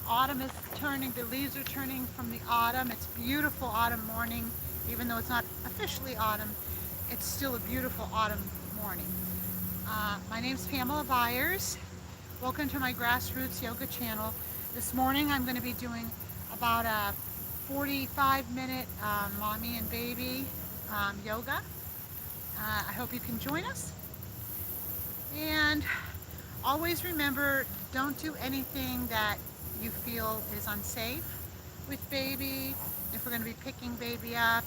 Autumn is turning, the leaves are turning from the autumn. It's beautiful autumn morning, even though it's not officially autumn. It's still a beautiful autumn morning. My name's Pamela Byers. Welcome to my Grassroots Yoga channel. This morning I'm going to be doing about a 45-minute mommy and baby yoga. I hope you can join us. And always remember, don't do anything that you feel is unsafe with baby. If we're going to be picking baby up,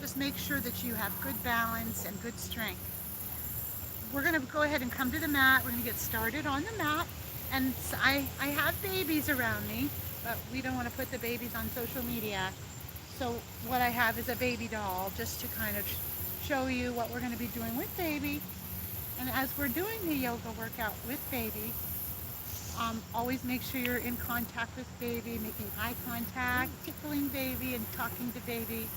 just make sure that you have good balance and good strength. We're going to go ahead and come to the mat. We're going to get started on the mat. And I have babies around me, but we don't want to put the babies on social media. So what I have is a baby doll, just to kind of show you what we're going to be doing with baby. And as we're doing the yoga workout with baby, always make sure you're in contact with baby, making eye contact, tickling baby and talking to baby,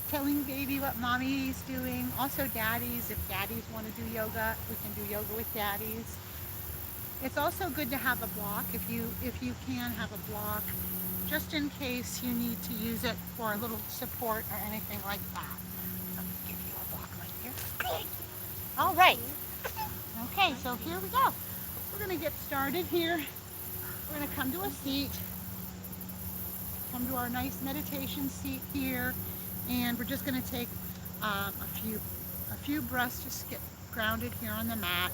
telling baby what mommy is doing. Also daddies, if daddies want to do yoga, we can do yoga with daddies. It's also good to have a block, if you can have a block, just in case you need to use it for a little support or anything like that. Let me give you a block right here. All right. Okay, so here we go. We're going to get started here. We're going to come to a seat, come to our nice meditation seat here, and we're just going to take a few breaths, just get grounded here on the mat.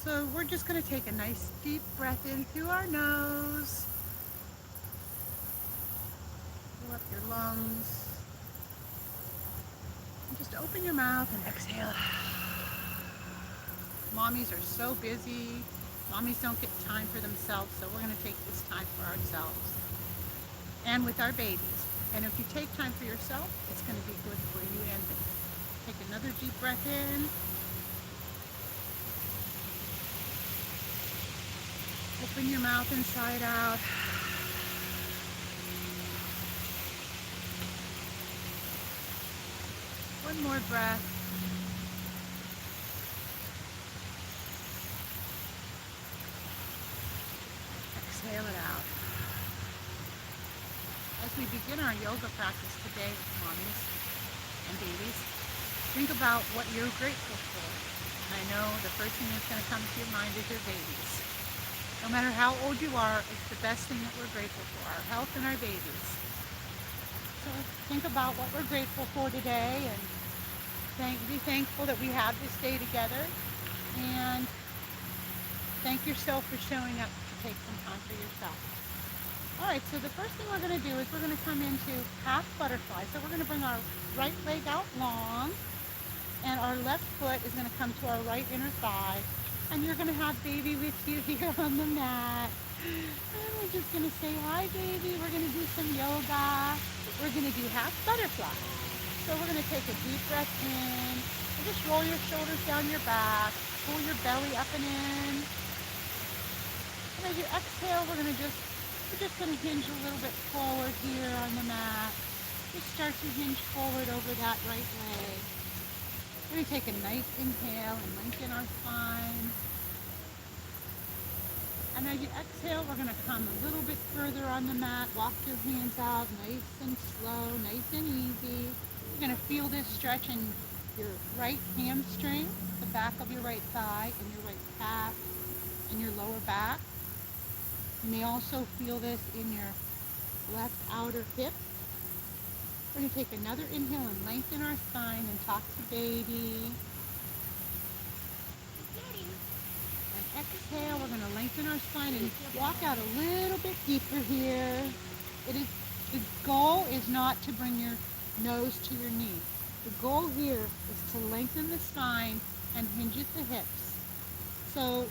So we're just going to take a nice deep breath in through our nose, fill up your lungs, and just open your mouth and exhale. Mommies are so busy. Mommies don't get time for themselves, so we're going to take this time for ourselves and with our babies. And if you take time for yourself, it's going to be good for you and me. Take another deep breath in. Open your mouth inside out. One more breath. Exhale it out. As we begin our yoga practice today, mommies and babies, think about what you're grateful for. And I know the first thing that's going to come to your mind is your babies. No matter how old you are, it's the best thing that we're grateful for, our health and our babies. So think about what we're grateful for today, and be thankful that we have this day together, and thank yourself for showing up to take some time for yourself. All right, so the first thing we're going to do is we're going to come into half butterfly. So we're going to bring our right leg out long, and our left foot is going to come to our right inner thigh. And you're going to have baby with you here on the mat. And we're just going to say, hi, baby. We're going to do some yoga. We're going to do half butterfly. So we're going to take a deep breath in. And just roll your shoulders down your back. Pull your belly up and in. And as you exhale, we're just going to hinge a little bit forward here on the mat. Just start to hinge forward over that right leg. We're going to take a nice inhale and lengthen our spine. And as you exhale, we're going to come a little bit further on the mat. Walk your hands out nice and slow, nice and easy. You're going to feel this stretch in your right hamstring, the back of your right thigh, and your right calf, and your lower back. You may also feel this in your left outer hip. We're going to take another inhale and lengthen our spine and talk to baby. And exhale, we're going to lengthen our spine and walk out a little bit deeper here. The goal is not to bring your nose to your knee. The goal here is to lengthen the spine and hinge at the hips. So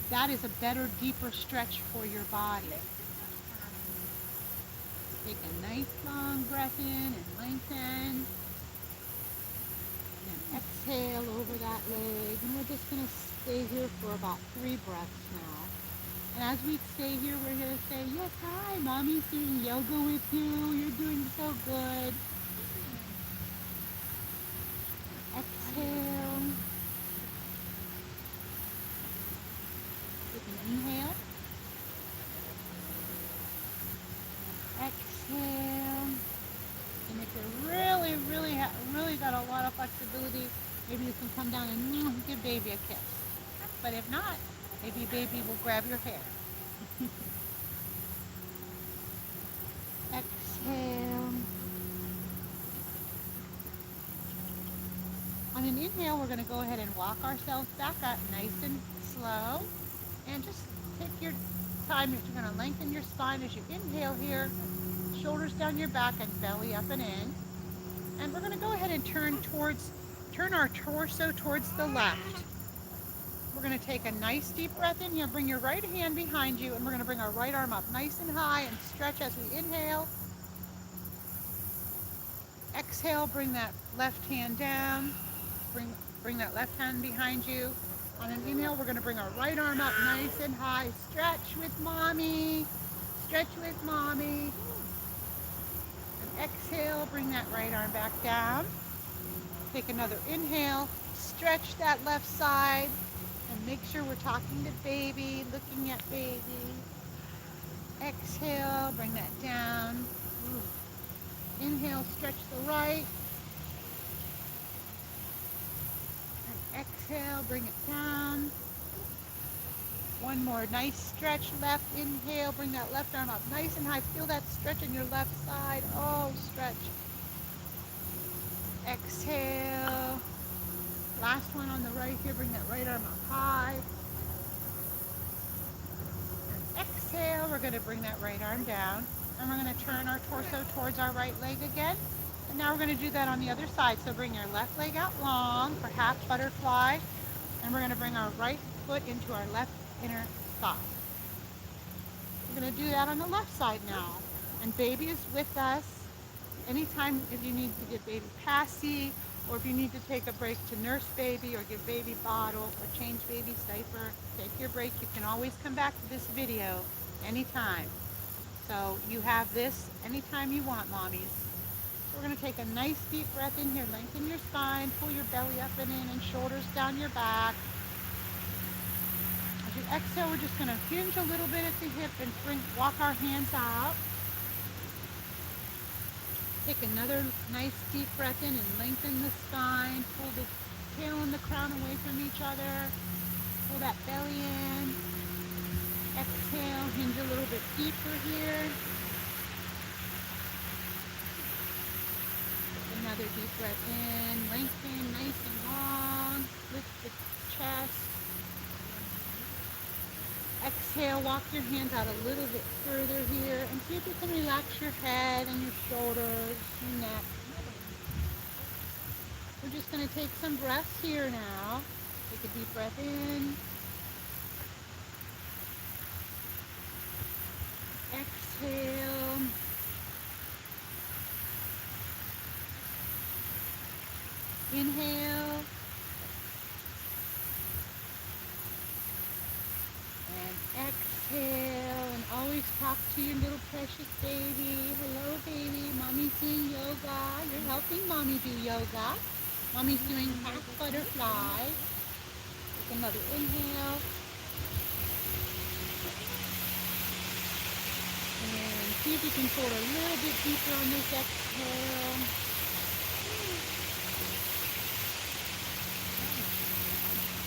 that is a better, deeper stretch for your body. Take a nice long breath in and lengthen. And then exhale over that leg. And we're just going to stay here for about 3 breaths now. And as we stay here, we're going to say, yes, hi, mommy's doing yoga with you. You're doing so good. Exhale. Take an inhale. exhale. And if you really got a lot of flexibility, maybe you can come down and give baby a kiss. But if not, maybe baby will grab your hair. Exhale. On an inhale, we're going to go ahead and walk ourselves back up nice and slow. And just take your time. You're going to lengthen your spine as you inhale here. Shoulders down your back and belly up and in. And we're going to go ahead and turn our torso towards the left. We're going to take a nice deep breath in here. Bring your right hand behind you, and we're going to bring our right arm up nice and high and stretch as we inhale. Exhale, bring that left hand down. Bring that left hand behind you. On an inhale, we're going to bring our right arm up nice and high. Stretch with mommy. Stretch with mommy. And exhale, bring that right arm back down. Take another inhale. Stretch that left side. And make sure we're talking to baby, looking at baby. Exhale, bring that down. Inhale, stretch the right. And exhale, bring it down. One more nice stretch left. Inhale, bring that left arm up nice and high. Feel that stretch in your left side. Oh, stretch. Exhale. Last one on the right here. Bring that right arm up high. And exhale. We're going to bring that right arm down. And we're going to turn our torso towards our right leg again. And now we're going to do that on the other side. So bring your left leg out long for half butterfly. And we're going to bring our right foot into our left inner thigh. We're going to do that on the left side now. And baby is with us. Anytime if you need to give baby passy, or if you need to take a break to nurse baby or give baby bottle or change baby's diaper, take your break. You can always come back to this video anytime. So you have this anytime you want, mommies. So we're going to take a nice deep breath in here. Lengthen your spine, pull your belly up and in, and shoulders down your back. As you exhale, we're just going to hinge a little bit at the hip and walk our hands out. Take another nice deep breath in and lengthen the spine. Pull the tail and the crown away from each other. Pull that belly in. Exhale, hinge a little bit deeper here. Another deep breath in. Lengthen nice and long. Lift the chest. Exhale, walk your hands out a little bit further here and see if you can relax your head and your shoulders, your neck. We're just going to take some breaths here now. Take a deep breath in. Exhale. Inhale. Exhale, and always talk to your little precious baby. Hello, baby. Mommy's doing yoga. You're helping mommy do yoga. Mommy's doing half butterfly. Take another inhale. And see if you can fold a little bit deeper on this exhale.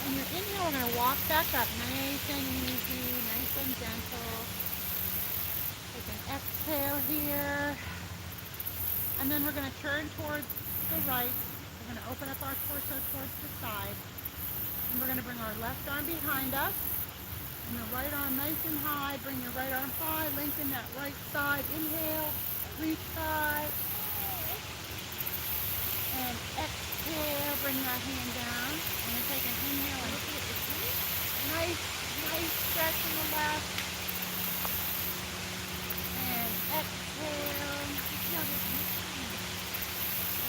On your inhale, we're going to walk back up nice and easy, nice and gentle. Take an exhale here. And then we're going to turn towards the right. We're going to open up our torso towards the side. And we're going to bring our left arm behind us. And the right arm nice and high. Bring your right arm high. Lengthen that right side. Inhale. Reach high. And exhale, bring that hand down. I'm going to take an inhale and look at the feet. Nice stretch in the left. And exhale. Take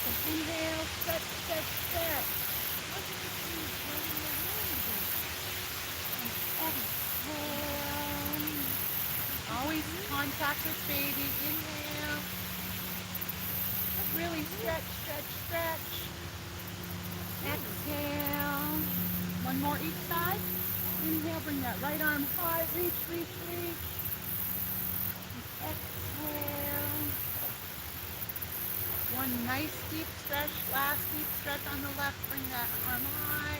an inhale, stretch. And exhale. Always contact with baby. Inhale. Really stretch. Exhale. One more each side. Inhale, bring that right arm high. Reach. Exhale. One nice deep stretch, last deep stretch on the left. Bring that arm high.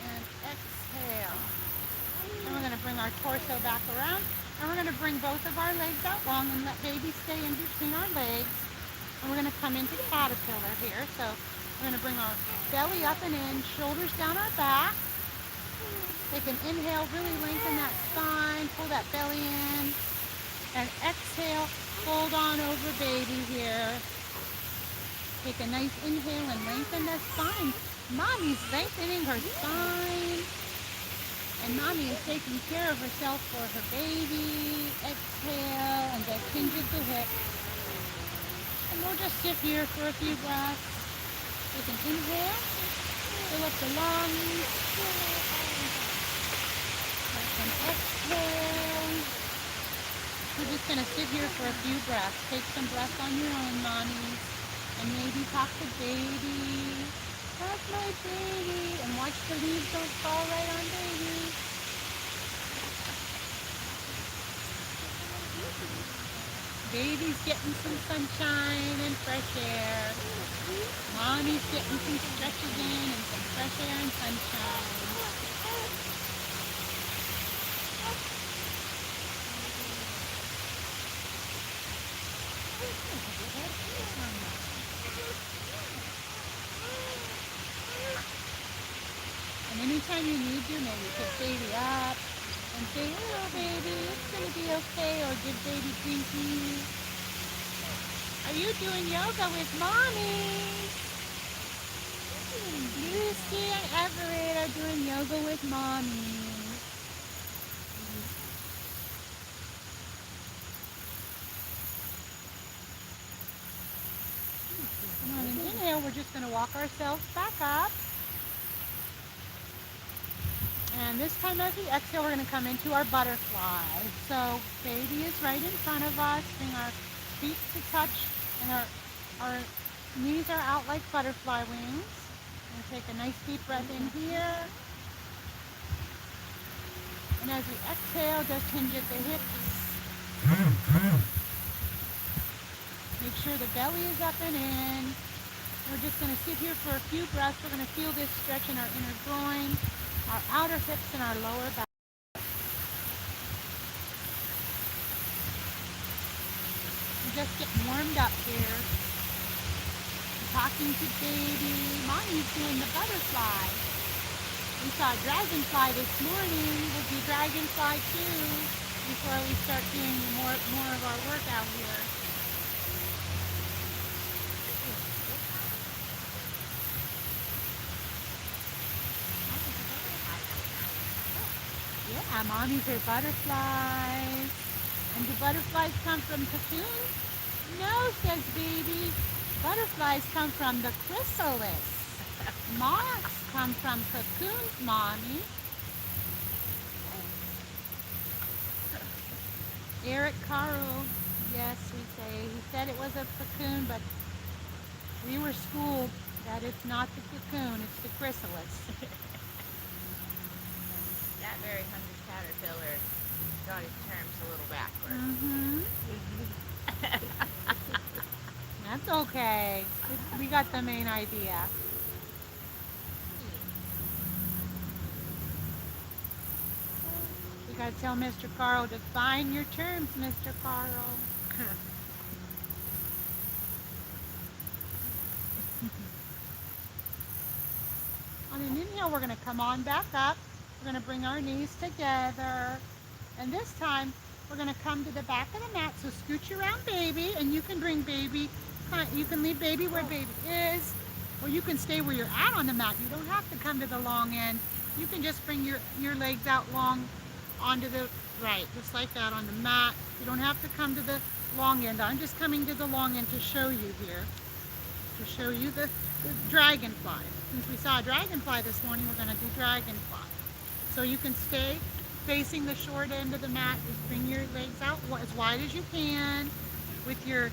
And exhale. And we're going to bring our torso back around. And we're going to bring both of our legs out long and let baby stay in between our legs. And we're going to come into caterpillar here. So we're going to bring our belly up and in, shoulders down our back. Take an inhale, really lengthen that spine, pull that belly in. And exhale, fold on over baby here. Take a nice inhale and lengthen the spine. Mommy's lengthening her spine. And mommy is taking care of herself for her baby. Exhale and just hinge at the hip. And we'll just sit here for a few breaths. Take an inhale. Fill up the lungs. And exhale. We're just going to sit here for a few breaths. Take some breaths on your own, mommies. And maybe talk to baby. That's my baby. And watch the leaves don't fall right on baby. Baby's getting some sunshine and fresh air. Mommy's getting some stretches in and some fresh air and sunshine. And anytime you need to, maybe pick baby up and say, hello baby, it's going to be okay, or give baby Pinky. Are you doing yoga with mommy? Lucy and Everett are doing yoga with mommy. Come on, and inhale, we're just going to walk ourselves back up. And this time as we exhale, we're going to come into our butterfly. So baby is right in front of us. Bring our feet to touch, and our knees are out like butterfly wings. And take a nice deep breath in here. And as we exhale, just hinge at the hips. Make sure the belly is up and in. We're just going to sit here for a few breaths. We're going to feel this stretch in our inner groin, our outer hips, and our lower back. We're just getting warmed up here. Talking to baby. Mommy's doing the butterfly. We saw a dragonfly this morning. We'll do dragonfly too before we start doing more of our workout here. Yeah, mommies are butterflies. And do butterflies come from cocoons? No, says baby. Butterflies come from the chrysalis. Moths come from cocoons, mommy. Eric Caro, yes, we say. He said it was a cocoon, but we were schooled that it's not the cocoon, it's the chrysalis. That very hungry caterpillar got his terms a little backward. That's okay. We got the main idea. You gotta tell Mr. Carl to find your terms, Mr. Carl. On an inhale, we're gonna come on back up. We're gonna bring our knees together. And this time, we're gonna come to the back of the mat. So scooch around baby, and you can bring baby, you can leave baby where baby is, or you can stay where you're at on the mat. You don't have to come to the long end. You can just bring your legs out long onto the right, just like that on the mat. You don't have to come to the long end. I'm just coming to the long end to show you here, to show you the dragonfly. Since we saw a dragonfly this morning, we're gonna do dragonfly. So you can stay facing the short end of the mat. Just bring your legs out as wide as you can with your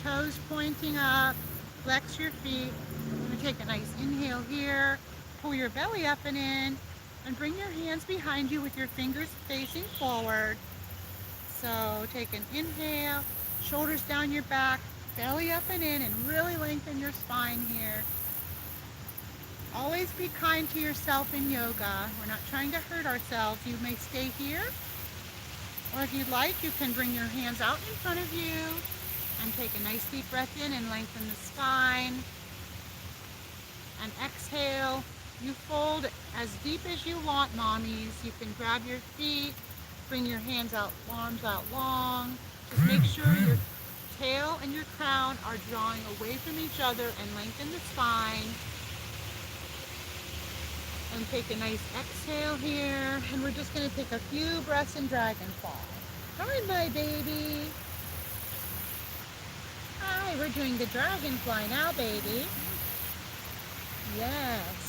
toes pointing up. Flex your feet. You're going to take a nice inhale here. Pull your belly up and in. And bring your hands behind you with your fingers facing forward. So take an inhale. Shoulders down your back. Belly up and in, and really lengthen your spine here. Always be kind to yourself in yoga. We're not trying to hurt ourselves. You may stay here, or if you'd like, you can bring your hands out in front of you and take a nice deep breath in and lengthen the spine. And exhale. You fold as deep as you want, mommies. You can grab your feet, bring your hands out, arms out long. Just make sure your tail and your crown are drawing away from each other, and lengthen the spine. And take a nice exhale here. And we're just going to take a few breaths in dragonfly. Hi, my baby. Hi, we're doing the dragonfly now, baby. Yes.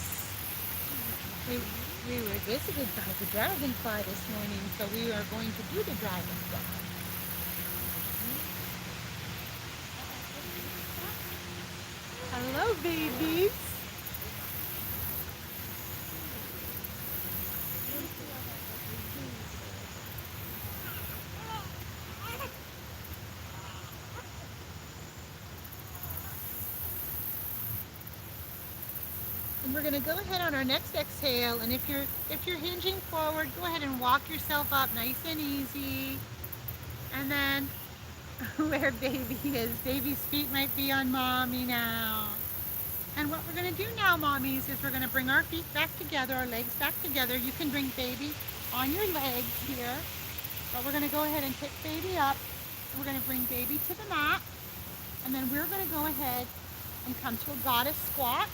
We were visited by the dragonfly this morning, so we are going to do the dragonfly. Hello, babies. And we're going to go ahead on our next exhale, and if you're hinging forward, go ahead and walk yourself up nice and easy. And then where baby is, baby's feet might be on mommy now. And what we're going to do now, mommies, is we're going to bring our feet back together, our legs back together. You can bring baby on your legs here, but we're going to go ahead and pick baby up. And we're going to bring baby to the mat, and then we're going to go ahead and come to a goddess squat.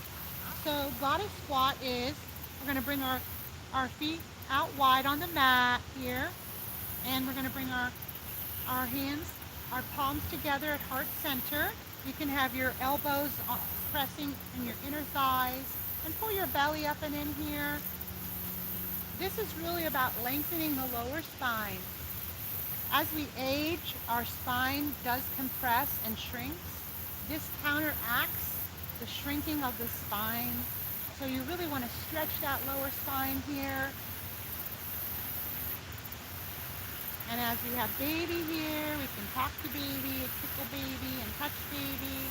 So goddess squat is, we're going to bring our feet out wide on the mat here, and we're going to bring our hands, our palms together at heart center. You can have your elbows pressing in your inner thighs, and pull your belly up and in here. This is really about lengthening the lower spine. As we age, our spine does compress and shrinks. This counteracts the shrinking of the spine. So you really want to stretch that lower spine here. And as we have baby here, we can talk to baby, tickle baby, and touch baby.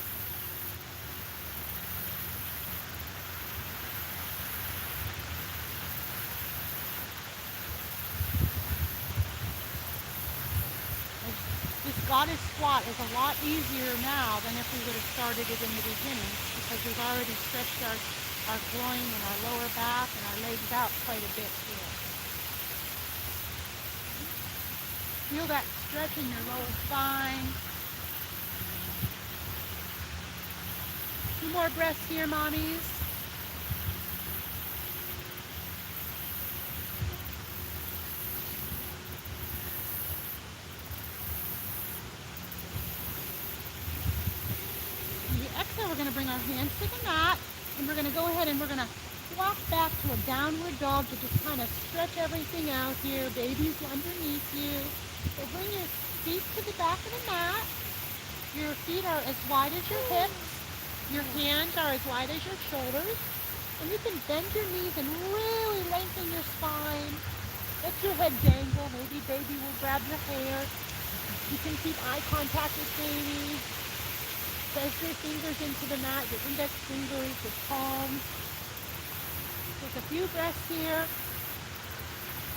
This goddess squat is a lot easier now than if we would have started it in the beginning, because we've already stretched our groin and our lower back and our legs out quite a bit here. Feel that stretch in your lower spine. 2 more breaths here, mommies. Exhale, we're going to bring our hands to the mat, and we're going to go ahead and we're going to walk back to a downward dog to just kind of stretch everything out here. Baby's underneath you. So bring your feet to the back of the mat. Your feet are as wide as your hips. Your hands are as wide as your shoulders. And you can bend your knees and really lengthen your spine. Let your head dangle. Maybe baby will grab your hair. You can keep eye contact with baby. Press your fingers into the mat, your index fingers, your palms. Take a few breaths here.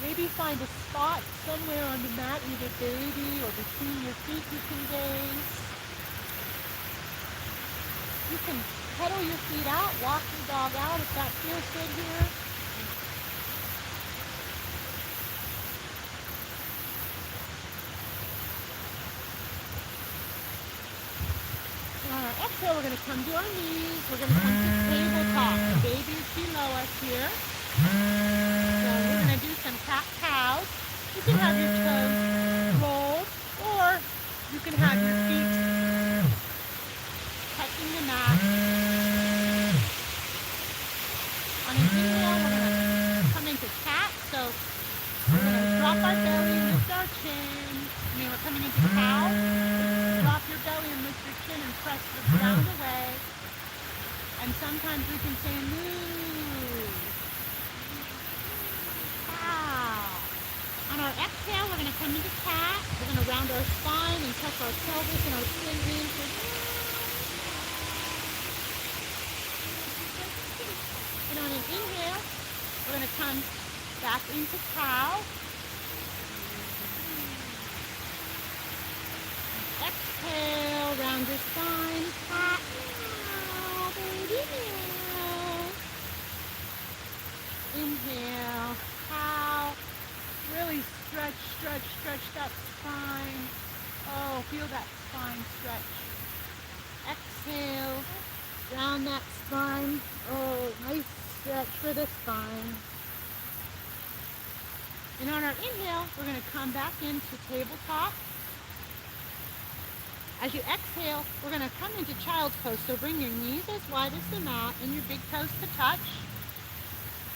Maybe find a spot somewhere on the mat, either baby or between your feet you can gaze. You can pedal your feet out, walk your dog out if that feels good here. Exhale, we're going to come to our knees. We're going to come to tabletop. The baby's below us here. So we're going to do some cat-cows. You can have your toes rolled, or you can have your feet touching the mat. On an inhale, we're going to come into cat. So we're going to drop our belly, lift our chin. We're coming into cow. Drop your belly and lift your chin and press the ground away. And sometimes we can say moo. Cow. On our exhale, we're going to come into cat. We're going to round our spine and touch our pelvis and our shin in. on an inhale, we're going to come back into cow. Exhale, round your spine. Cat, meow, baby, meow. Inhale, cow. Really stretch, stretch, stretch that spine. Oh, feel that spine stretch. Exhale, round that spine. Oh, nice stretch for the spine. And on our inhale, we're going to come back into tabletop. As you exhale, we're going to come into child's pose. So bring your knees as wide as the mat and your big toes to touch.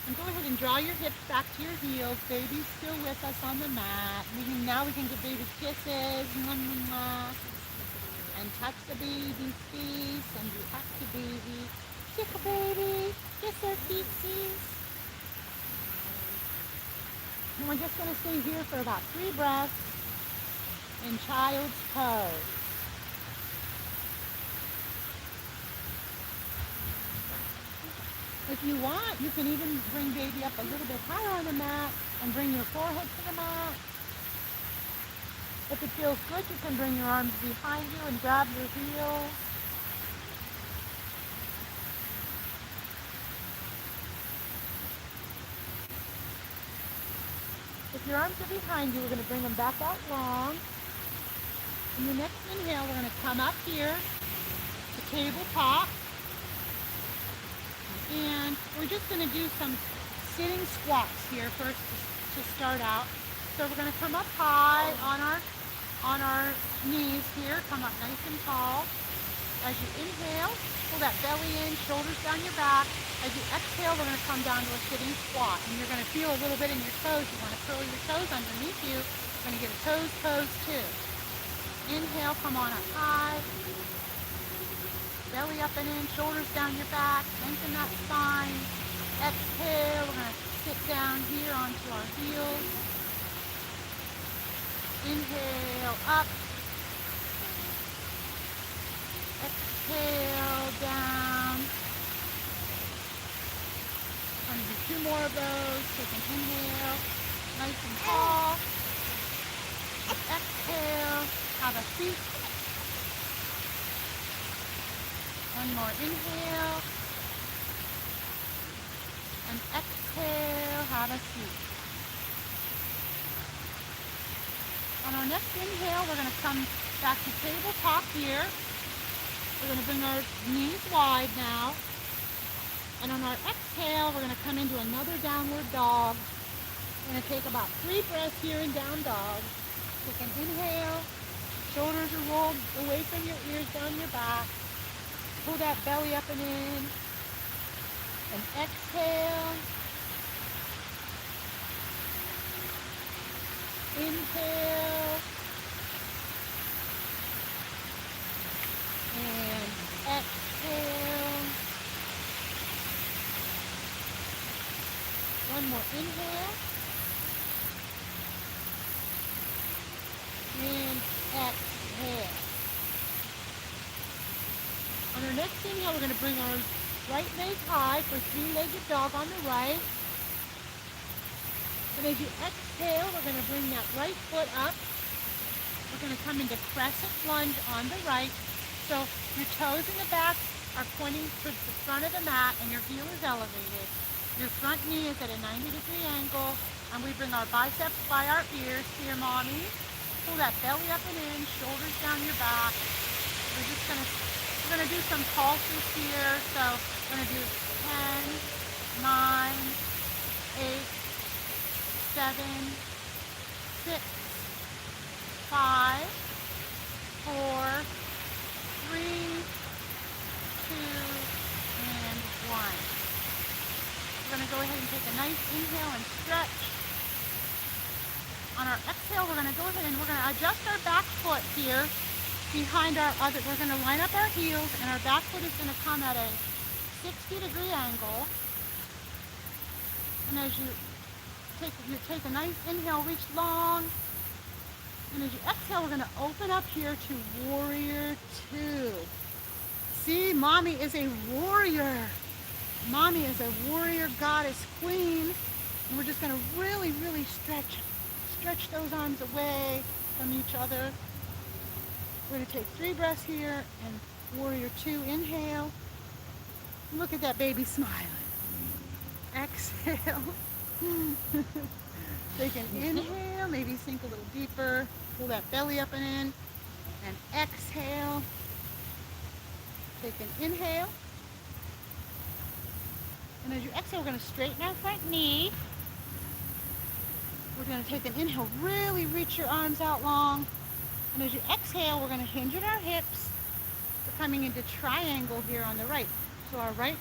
And go ahead and draw your hips back to your heels. Baby's still with us on the mat. Now we can give baby kisses. Mwah, mwah, mwah. And touch the baby's face. And you touch the baby. Kiss the baby. Kiss her feetsies. And we're just going to stay here for about 3 breaths in child's pose. If you want, you can even bring baby up a little bit higher on the mat and bring your forehead to the mat. If it feels good, you can bring your arms behind you and grab your heels. If your arms are behind you, we're going to bring them back out long. In your next inhale, we're going to come up here to tabletop. And we're just going to do some sitting squats here first to start out. So we're going to come up high on our knees here. Come up nice and tall. As you inhale, pull that belly in, shoulders down your back. As you exhale, we're going to come down to a sitting squat. And you're going to feel a little bit in your toes. You want to curl your toes underneath you. You're going to get a toes pose too. Inhale, come on up high. Belly up and in, shoulders down your back. Lengthen that spine. Exhale, we're going to sit down here onto our heels. Inhale, up. Exhale, down. I'm going to do 2 more of those. Take an inhale, nice and tall. Exhale, have a seat. 1 more inhale. And exhale, have a seat. On our next inhale, we're going to come back to tabletop here. We're going to bring our knees wide now. And on our exhale, we're going to come into another downward dog. We're going to take about 3 breaths here in down dog. Take an inhale. Shoulders are rolled away from your ears, down your back. Pull that belly up and in. And exhale. Inhale. And exhale. 1 more inhale. And exhale. On our next inhale, we're going to bring our right leg high for 3-legged dog on the right. And as you exhale, we're going to bring that right foot up. We're going to come into crescent lunge on the right. So your toes in the back are pointing towards the front of the mat and your heel is elevated. Your front knee is at a 90-degree angle. And we bring our biceps by our ears here, mommy. Pull that belly up and in, shoulders down your back. We're going to do some pulses here. So we're going to do 10, 9, 8, 7, 6, 5, 4, 3, 2, and 1. We're going to go ahead and take a nice inhale and stretch. On our exhale, we're going to go ahead and we're going to adjust our back foot here behind our other. We're going to line up our heels, and our back foot is going to come at a 60-degree angle. And as you take a nice inhale, reach long. And as you exhale, we're going to open up here to Warrior 2. See, mommy is a warrior. Mommy is a warrior goddess queen. And we're just going to really, really stretch those arms away from each other. We're going to take 3 breaths here and warrior 2, inhale. Look at that baby smiling. Exhale. Take an inhale, maybe sink a little deeper. Pull that belly up and in. And exhale. Take an inhale. And as you exhale, we're going to straighten our front knee. We're going to take an inhale, really reach your arms out long. And as you exhale, we're going to hinge at our hips. We're coming into triangle here on the right. So our right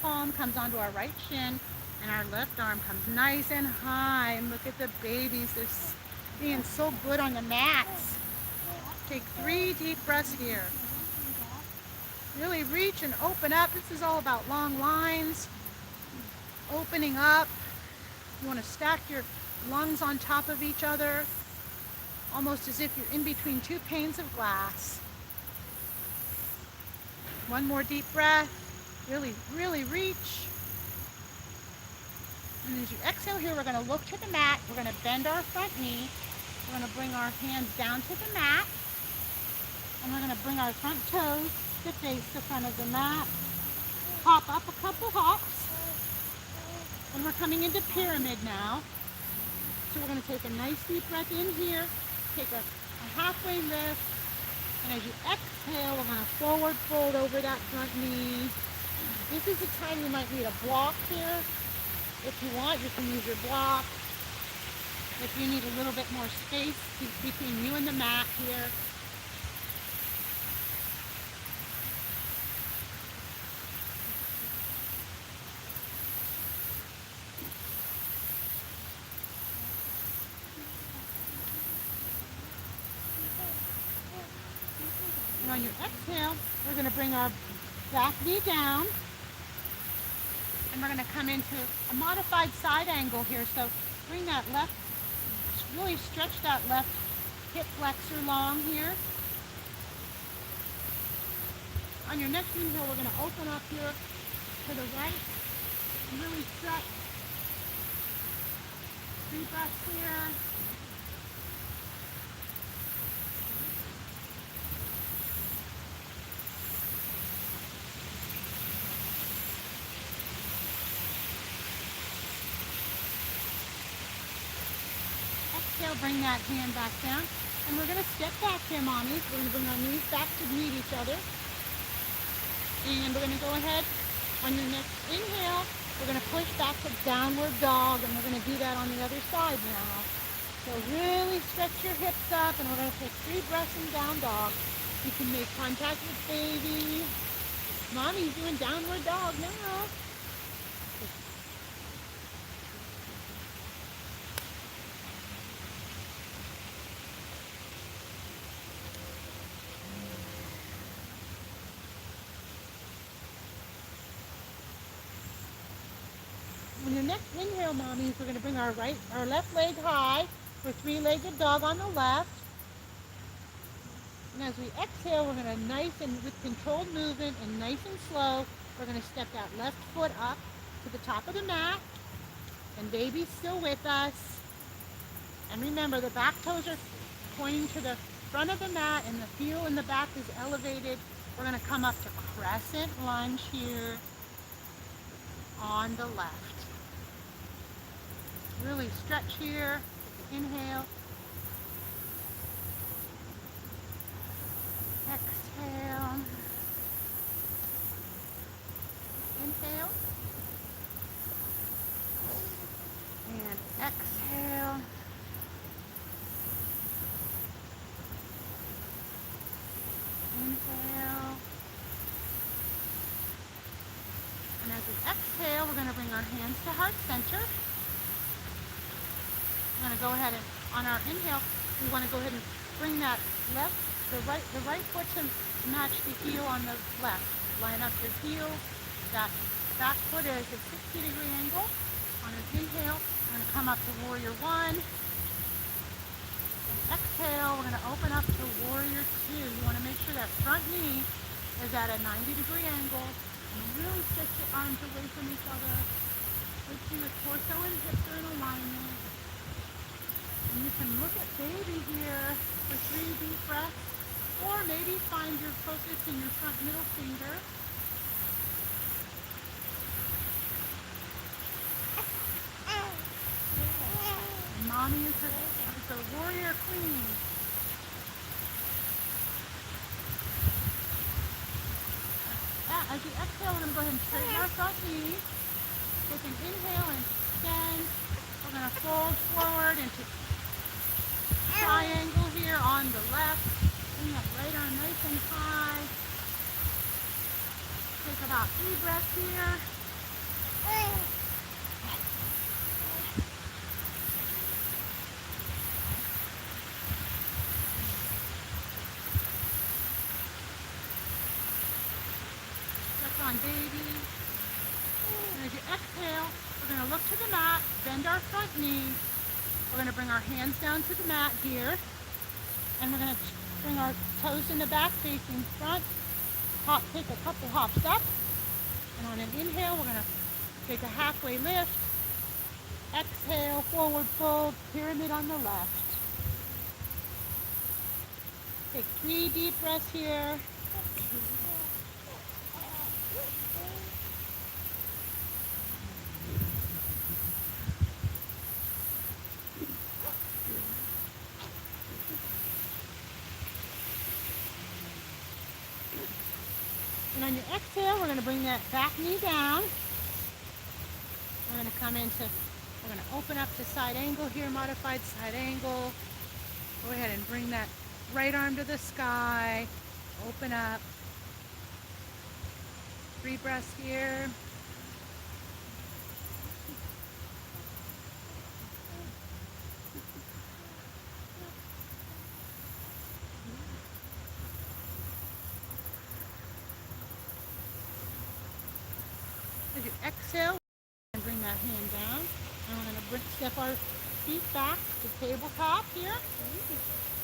palm comes onto our right shin, and our left arm comes nice and high. And look at the babies. They're being so good on the mats. Take 3 deep breaths here. Really reach and open up. This is all about long lines. Opening up. You want to stack your lungs on top of each other, almost as if you're in between 2 panes of glass. One more deep breath. Really, really reach. And as you exhale here, we're going to look to the mat. We're going to bend our front knee. We're going to bring our hands down to the mat. And we're going to bring our front toes to face the front of the mat. Hop up a couple hops. And we're coming into pyramid now. So we're going to take a nice deep breath in here, take a halfway lift, and as you exhale, we're going to forward fold over that front knee. This is the time you might need a block here. If you want, you can use your block. If you need a little bit more space between you and the mat here. And on your exhale, we're going to bring our back knee down. And we're going to come into a modified side angle here. So bring that left, really stretch that left hip flexor long here. On your next inhale, we're going to open up here to the right and really stretch. 3 breaths here. Exhale, bring that hand back down. And we're going to step back here, mommies. We're going to bring our knees back to meet each other. And we're going to go ahead on your next inhale. We're going to push back to downward dog, and we're going to do that on the other side now. So really stretch your hips up, and we're going to take 3 breaths in down dog. You can make contact with baby. Mommy's doing downward dog now. On your next inhale, mommies, we're going to bring our left leg high for 3-legged dog on the left. And as we exhale, we're going to nice and with controlled movement and nice and slow, we're going to step that left foot up to the top of the mat. And baby's still with us. And remember, the back toes are pointing to the front of the mat and the heel in the back is elevated. We're going to come up to crescent lunge here on the left. Really stretch here. Inhale. Exhale. Inhale. And exhale. Inhale. And as we exhale, we're going to bring our hands to heart center. We're going to go ahead and, on our inhale, we want to go ahead and bring that the right foot to match the heel on the left. Line up your heel. That back foot is a 60-degree angle. On an inhale, we're going to come up to warrior 1. And exhale, we're going to open up to warrior 2. You want to make sure that front knee is at a 90-degree angle. And really stretch your arms away from each other. Make sure your torso and hips are in alignment. And you can look at baby here for 3 deep breaths. Or maybe find your focus in your front middle finger. And mommy is the warrior queen. As you exhale, we're going to go ahead and straighten our front knee. Take an inhale and extend. We're going to fold forward into triangle here on the left. Bring that right arm nice and high. Take about 3 breaths here. Check on baby. And as you exhale, we're going to look to the mat, bend our front knee. We're going to bring our hands down to the mat here. And we're going to bring our toes in the back facing front. Take a couple hop steps. And on an inhale, we're going to take a halfway lift. Exhale, forward fold, pyramid on the left. Take 3 deep breaths here. And on your exhale, we're going to bring that back knee down. We're going to open up to side angle here, modified side angle. Go ahead and bring that right arm to the sky. Open up. 3 breaths here. As you exhale, and bring that hand down. And we're going to step our feet back to tabletop here.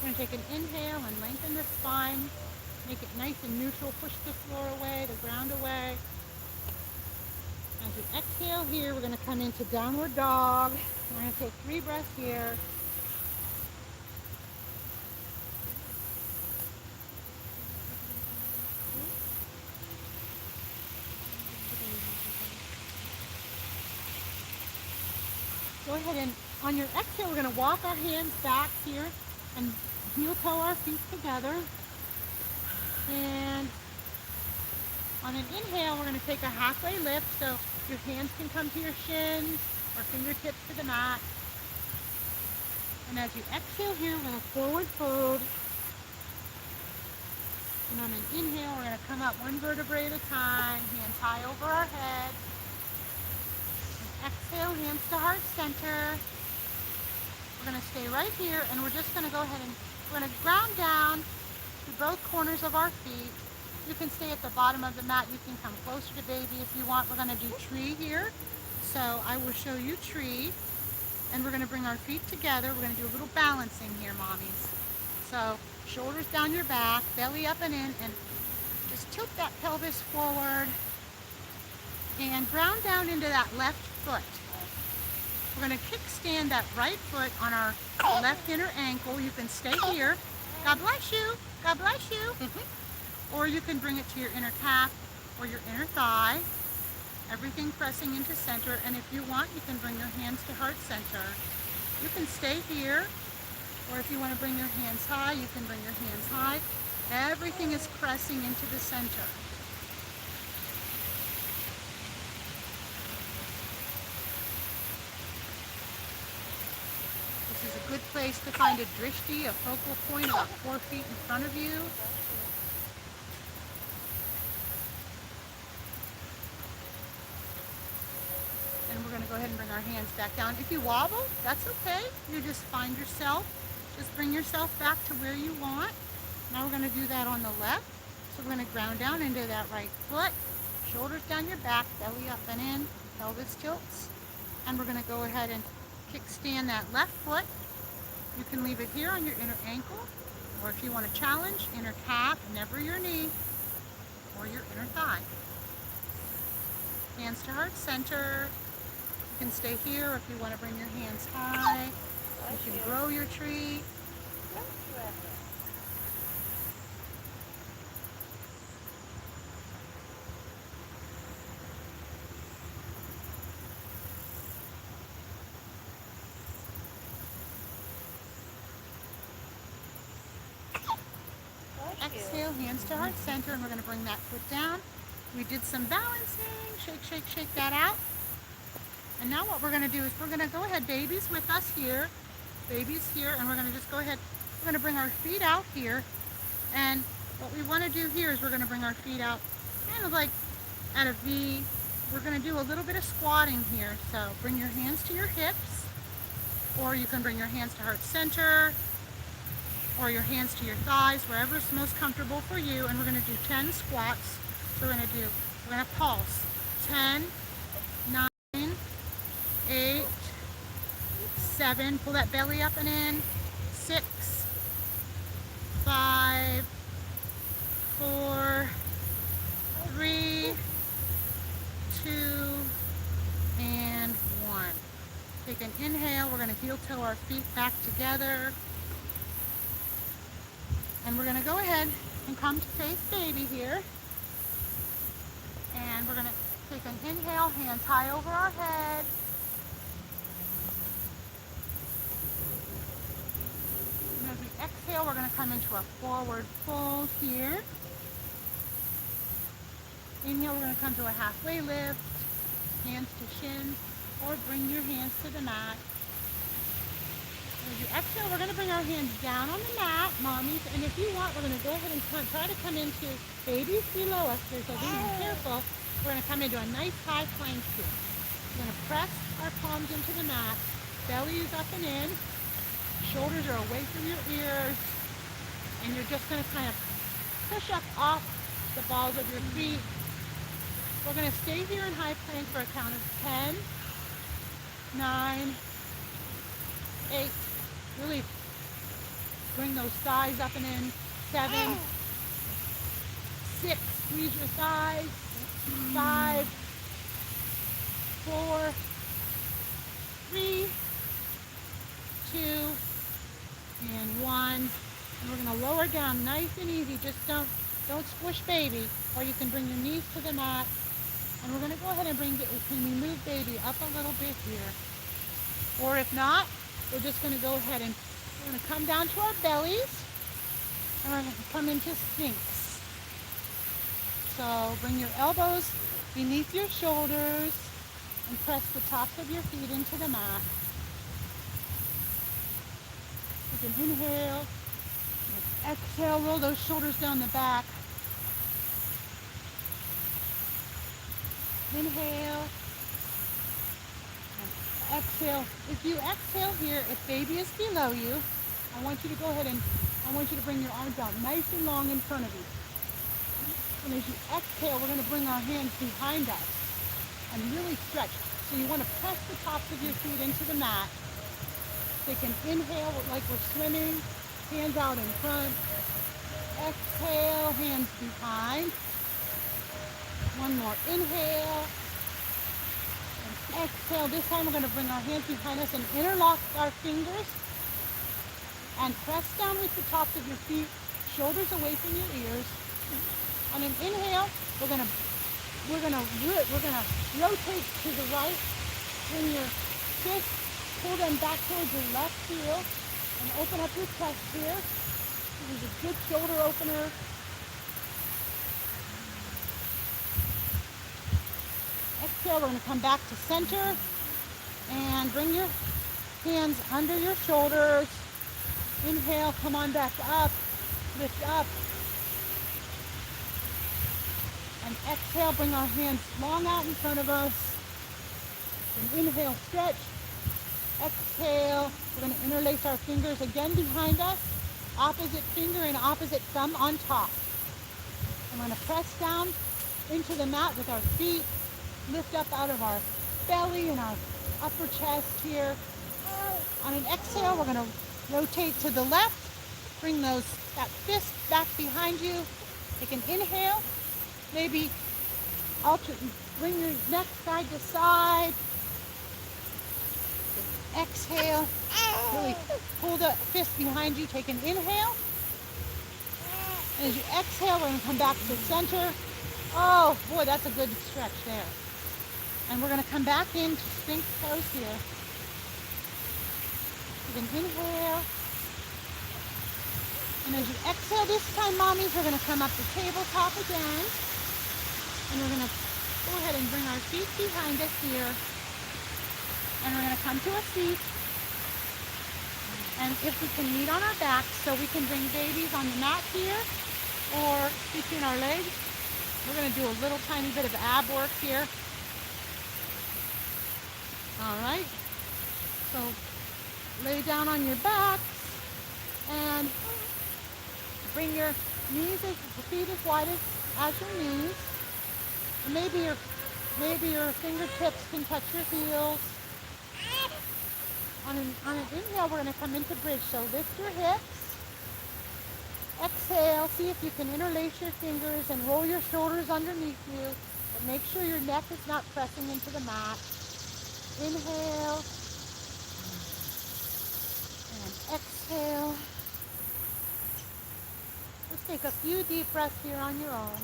We're going to take an inhale and lengthen the spine. Make it nice and neutral. Push the floor away, the ground away. As you exhale here, we're going to come into downward dog. We're going to take 3 breaths here. Go ahead and on your exhale, we're going to walk our hands back here and heel toe our feet together. And on an inhale, we're going to take a halfway lift so your hands can come to your shins or fingertips to the mat. And as you exhale here, we're going to forward fold. And on an inhale, we're going to come up 1 vertebrae at a time, hands high over our head. Exhale, hands to heart center. We're going to stay right here and we're just going to go ahead and we're going to ground down to both corners of our feet. You can stay at the bottom of the mat. You can come closer to baby if you want. We're going to do tree here. So I will show you tree and we're going to bring our feet together. We're going to do a little balancing here, mommies. So shoulders down your back, belly up and in, and just tilt that pelvis forward and ground down into that left foot. We're going to kickstand that right foot on our left inner ankle. You can stay here. God bless you. God bless you. Or you can bring it to your inner calf or your inner thigh. Everything pressing into center. And if you want, you can bring your hands to heart center. You can stay here. Or if you want to bring your hands high, you can bring your hands high. Everything is pressing into the center. This is a good place to find a drishti, a focal point about 4 feet in front of you. And we're going to go ahead and bring our hands back down. If you wobble, that's okay. You just find yourself. Just bring yourself back to where you want. Now we're going to do that on the left. So we're going to ground down into that right foot. Shoulders down your back, belly up and in, pelvis tilts. And we're going to go ahead and kickstand that left foot. You can leave it here on your inner ankle, or if you want to challenge, inner calf, never your knee, or your inner thigh. Hands to heart center. You can stay here if you want to bring your hands high. You can grow your tree. Exhale, hands to heart center, and we're going to bring that foot down. We did some balancing. Shake, shake, shake that out. And now what we're going to do is we're going to go ahead, babies with us here. Babies here, and we're going to just go ahead. We're going to bring our feet out here. And what we want to do here is we're going to bring our feet out kind of like at a V. We're going to do a little bit of squatting here. So bring your hands to your hips, or you can bring your hands to heart center, or your hands to your thighs, wherever's most comfortable for you. And we're going to do 10 squats. So we're going to pulse. 10, 9, 8, 7. Pull that belly up and in. 6, 5, 4, 3, 2, and 1. Take an inhale. We're going to heel toe our feet back together. And we're going to go ahead and come to face baby here. And we're going to take an inhale, hands high over our head. And as we exhale, we're going to come into a forward fold here. Inhale, we're going to come to a halfway lift, hands to shins, or bring your hands to the mat. As you exhale, we're going to bring our hands down on the mat, mommies, and if you want, we're going to go ahead and try to come into babies below us here, so be careful. We're going to come into a nice high plank here. We're going to press our palms into the mat, belly is up and in, shoulders are away from your ears, and you're just going to kind of push up off the balls of your feet. We're going to stay here in high plank for a count of 10, 9, 8, really bring those thighs up and in. 7, 6, squeeze your thighs. 5, 4, 3, 2, and 1. And we're going to lower down nice and easy. Just don't squish baby. Or you can bring your knees to the mat. And we're going to go ahead and can we move baby up a little bit here. Or if not, we're just going to go ahead and we're going to come down to our bellies, and we're going to come into Sphinx. So bring your elbows beneath your shoulders and press the tops of your feet into the mat. You can inhale, exhale, roll those shoulders down the back. Inhale. Exhale. If you exhale here, if baby is below you, I want you to go ahead and I want you to bring your arms out nice and long in front of you. And as you exhale, we're going to bring our hands behind us and really stretch. So you want to press the tops of your feet into the mat. Take an inhale like we're swimming, hands out in front. Exhale, hands behind. One more inhale. Exhale. This time we're going to bring our hands behind us and interlock our fingers and press down with the tops of your feet, shoulders away from your ears. On an inhale, we're going to rotate to the right. Bring your fists, pull them back towards your left heel, and open up your chest here. This is a good shoulder opener. Exhale, we're going to come back to center and bring your hands under your shoulders. Inhale, come on back up, lift up. And exhale, bring our hands long out in front of us. And inhale, stretch. Exhale, we're going to interlace our fingers again behind us. Opposite finger and opposite thumb on top. I'm going to press down into the mat with our feet. Lift up out of our belly and our upper chest here. On an exhale, we're going to rotate to the left. Bring that fist back behind you. Take an inhale. Maybe Bring your neck side to side. Exhale. Really pull the fist behind you. Take an inhale. And as you exhale, we're going to come back to center. Oh, boy, that's a good stretch there. And we're going to come back into sphinx pose here. You can inhale. And as you exhale this time, mommies, we're going to come up to tabletop again. And we're going to go ahead and bring our feet behind us here. And we're going to come to a seat. And if we can meet on our backs, so we can bring babies on the mat here or between our legs. We're going to do a little tiny bit of ab work here. All right. So lay down on your backs and bring your knees, the feet as wide as your knees. And maybe your fingertips can touch your heels. On an inhale, we're going to come into bridge. So lift your hips. Exhale. See if you can interlace your fingers and roll your shoulders underneath you. But make sure your neck is not pressing into the mat. Inhale. And exhale. Just take a few deep breaths here on your own.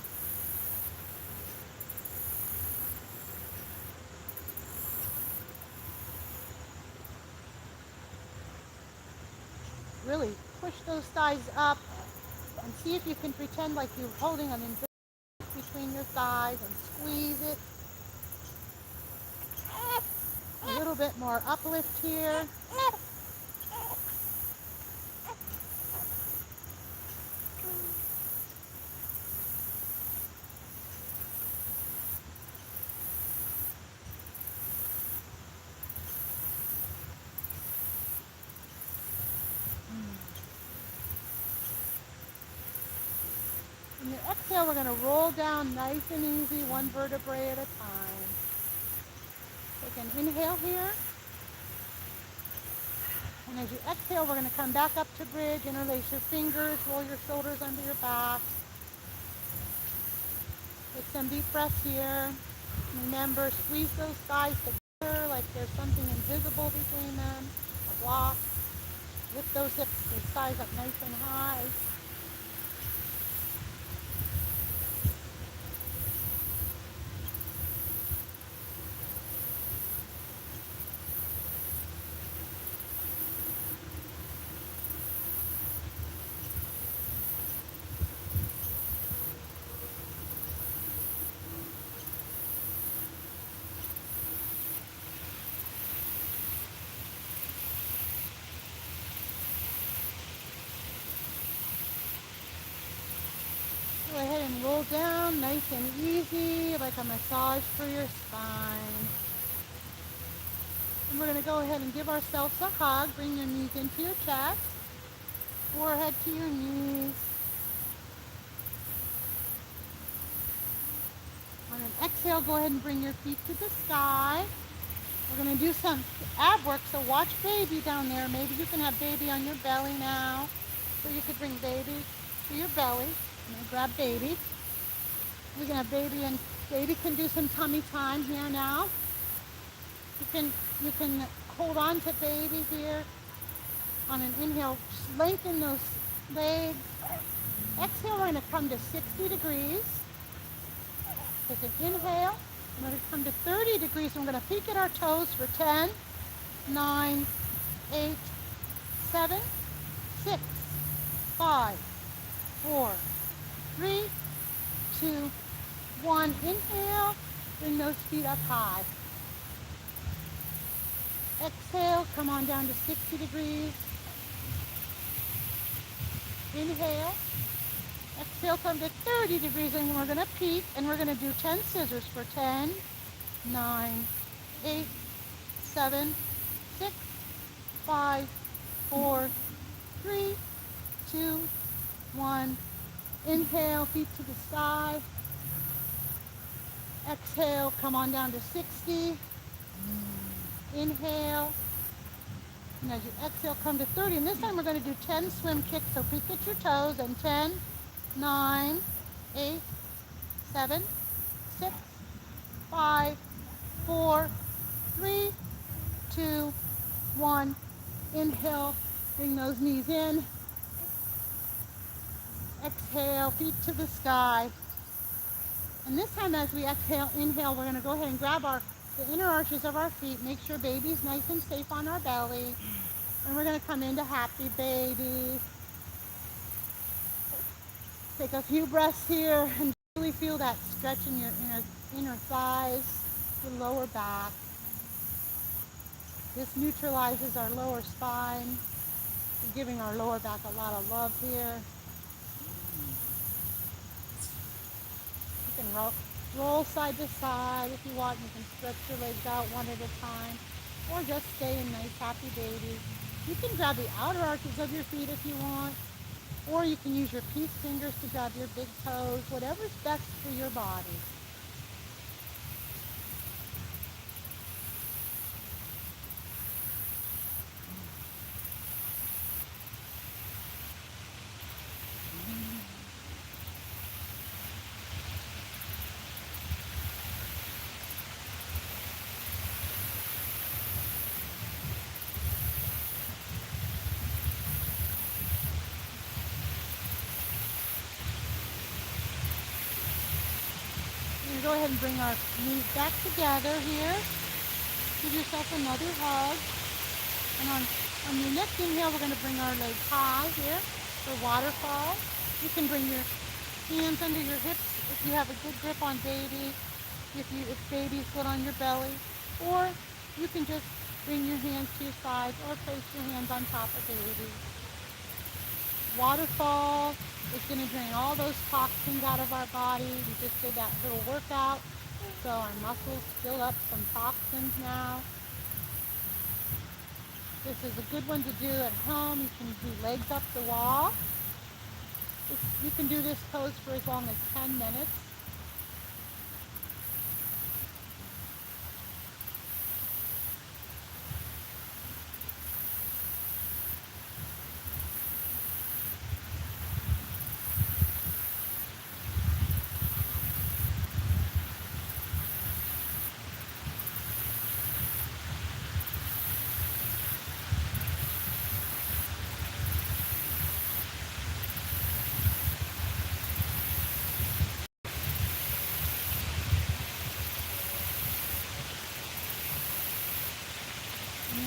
Really push those thighs up and see if you can pretend like you're holding an invisible between your thighs and squeeze it. A little bit more uplift here. On your exhale, we're going to roll down nice and easy, one vertebrae at a time. Take an inhale here. And as you exhale, we're going to come back up to bridge, interlace your fingers, roll your shoulders under your back. Take some deep breaths here. Remember, squeeze those thighs together like there's something invisible between them, a block. Lift those hips, those thighs up nice and high. Go ahead and roll down nice and easy, like a massage for your spine. And we're going to go ahead and give ourselves a hug. Bring your knees into your chest, forehead to your knees. On an exhale, go ahead and bring your feet to the sky. We're going to do some ab work, so watch baby down there. Maybe you can have baby on your belly now. So you could bring baby to your belly. I'm going to grab baby. We can have baby, and baby can do some tummy time here now. You can hold on to baby here. On an inhale, lengthen those legs. Exhale, we're going to come to 60 degrees. Take an inhale. We're going to come to 30 degrees. And we're going to peek at our toes for 10, 9, 8, 7, 6, 5, 4, 3, 2, 1. Inhale. Bring those feet up high. Exhale. Come on down to 60 degrees. Inhale. Exhale, come to 30 degrees, and we're going to peek, and we're going to do 10 scissors for 10, 9, 8, 7, 6, 5, 4, 3, 2, 1. Inhale, feet to the sky. Exhale, come on down to 60. Inhale. And as you exhale, come to 30. And this time we're going to do 10 swim kicks, so peek at your toes, and 10, 9, 8, 7, 6, 5, 4, 3, 2, 1. Inhale, bring those knees in. Exhale, feet to the sky. And this time as we exhale, inhale, we're going to go ahead and grab the inner arches of our feet. Make sure baby's nice and safe on our belly. And we're going to come into happy baby. Take a few breaths here and really feel that stretch in your inner thighs, your lower back. This neutralizes our lower spine. We're giving our lower back a lot of love here. You can roll side to side if you want. You can stretch your legs out one at a time, or just stay in nice happy baby. You can grab the outer arches of your feet if you want, or you can use your peace fingers to grab your big toes, whatever's best for your body. We're going to go ahead and bring our knees back together here. Give yourself another hug. And on your next inhale, we're going to bring our legs high here for waterfall. You can bring your hands under your hips if you have a good grip on baby, if baby's good on your belly, or you can just bring your hands to your sides or place your hands on top of baby. Waterfall is going to drain all those toxins out of our body. We just did that little workout, so our muscles fill up some toxins now. This is a good one to do at home. You can do legs up the wall. You can do this pose for as long as 10 minutes.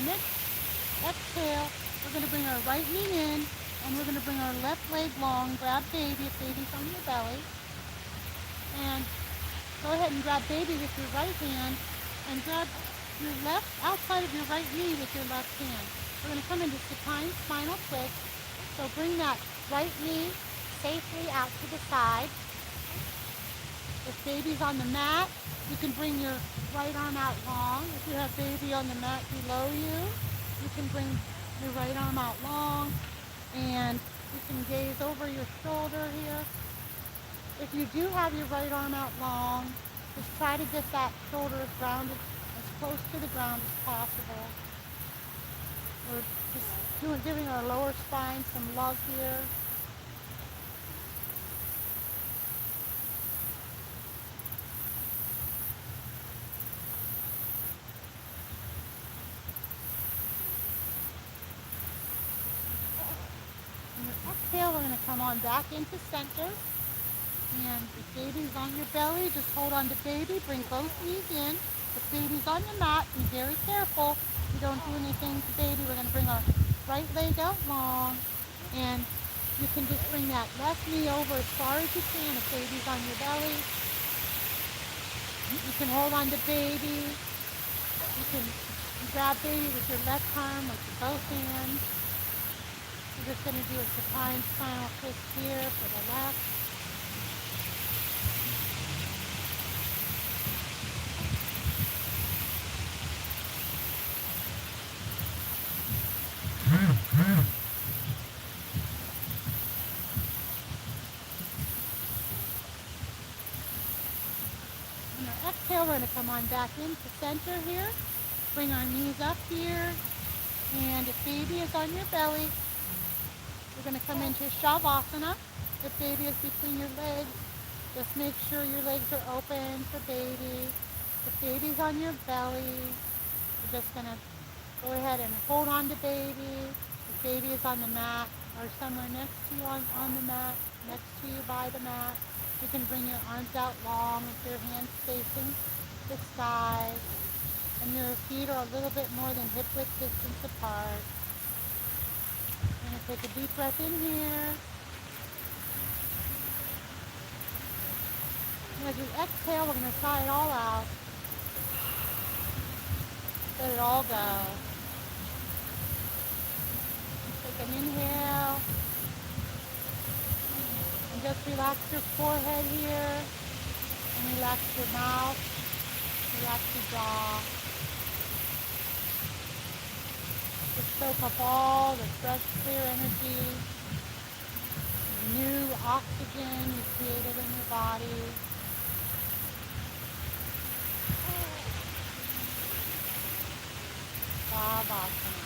Next exhale, we're going to bring our right knee in, and we're going to bring our left leg long. Grab baby if baby's on your belly. And go ahead and grab baby with your right hand, and grab your left outside of your right knee with your left hand. We're going to come into supine spinal twist. So bring that right knee safely out to the side. If baby's on the mat, you can bring your right arm out long. If you have baby on the mat below you, you can bring your right arm out long, and you can gaze over your shoulder here. If you do have your right arm out long, just try to get that shoulder grounded as close to the ground as possible. We're just giving our lower spine some love here. Exhale, we're going to come on back into center. And if baby's on your belly, just hold on to baby. Bring both knees in. If baby's on your mat, be very careful. You don't do anything to baby. We're going to bring our right leg out long. And you can just bring that left knee over as far as you can if baby's on your belly. You can hold on to baby. You can grab baby with your left arm with both hands. We're just going to do a supine spinal twist here for the left. And our exhale, we're going to come on back into center here. Bring our knees up here. And if baby is on your belly, we're going to come into Shavasana. If baby is between your legs, just make sure your legs are open for baby. The baby's on your belly. You're just going to go ahead and hold on to baby. If baby is on the mat or somewhere next to you on the mat, next to you by the mat, you can bring your arms out long with your hands facing the sky. And your feet are a little bit more than hip width distance apart. You're going to take a deep breath in here. And as you exhale, we're going to sigh it all out. Let it all go. Take an inhale. And just relax your forehead here. And relax your mouth. Relax your jaw. Just soak up all the fresh, clear energy, new oxygen you created in your body. Savasana.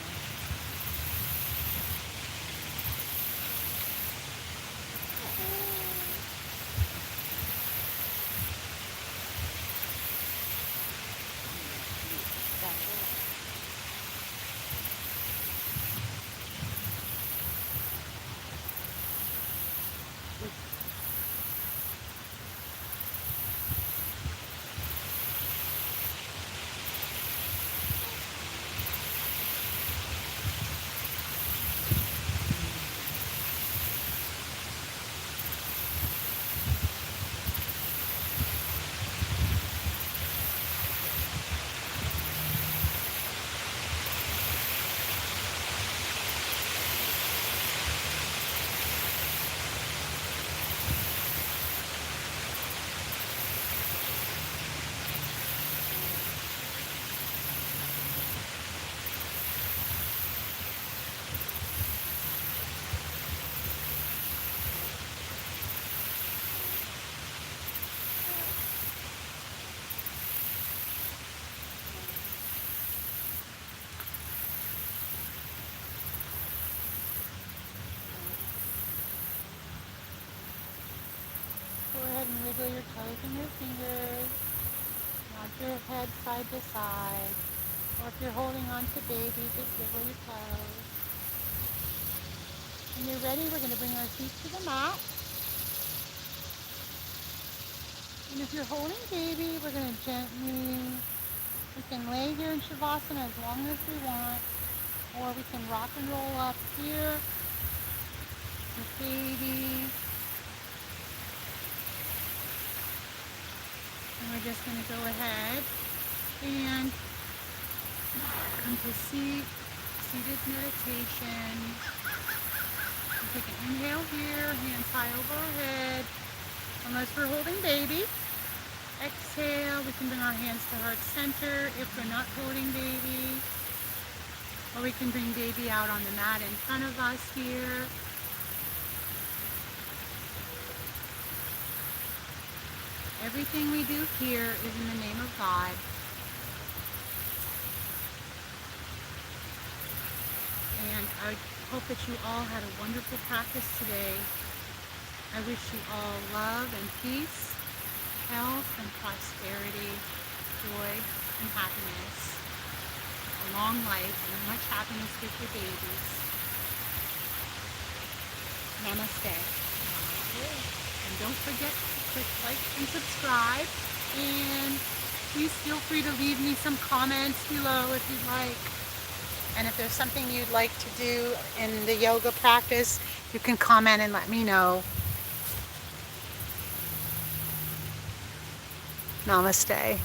Go ahead and wiggle your toes and your fingers. Nod your head side to side. Or if you're holding on to baby, just wiggle your toes. When you're ready, we're going to bring our feet to the mat. And if you're holding baby, we're going to we can lay here in Shavasana as long as we want. Or we can rock and roll up here with baby. And we're just going to go ahead and come to seated meditation. We'll take an inhale here, hands high over our head, unless we're holding baby. Exhale, we can bring our hands to heart center if we're not holding baby. Or we can bring baby out on the mat in front of us here. Everything we do here is in the name of God. And I hope that you all had a wonderful practice today. I wish you all love and peace, health and prosperity, joy and happiness, a long life and much happiness with your babies. Namaste. And don't forget to click like and subscribe. And please feel free to leave me some comments below if you'd like. And if there's something you'd like to do in the yoga practice, you can comment and let me know. Namaste.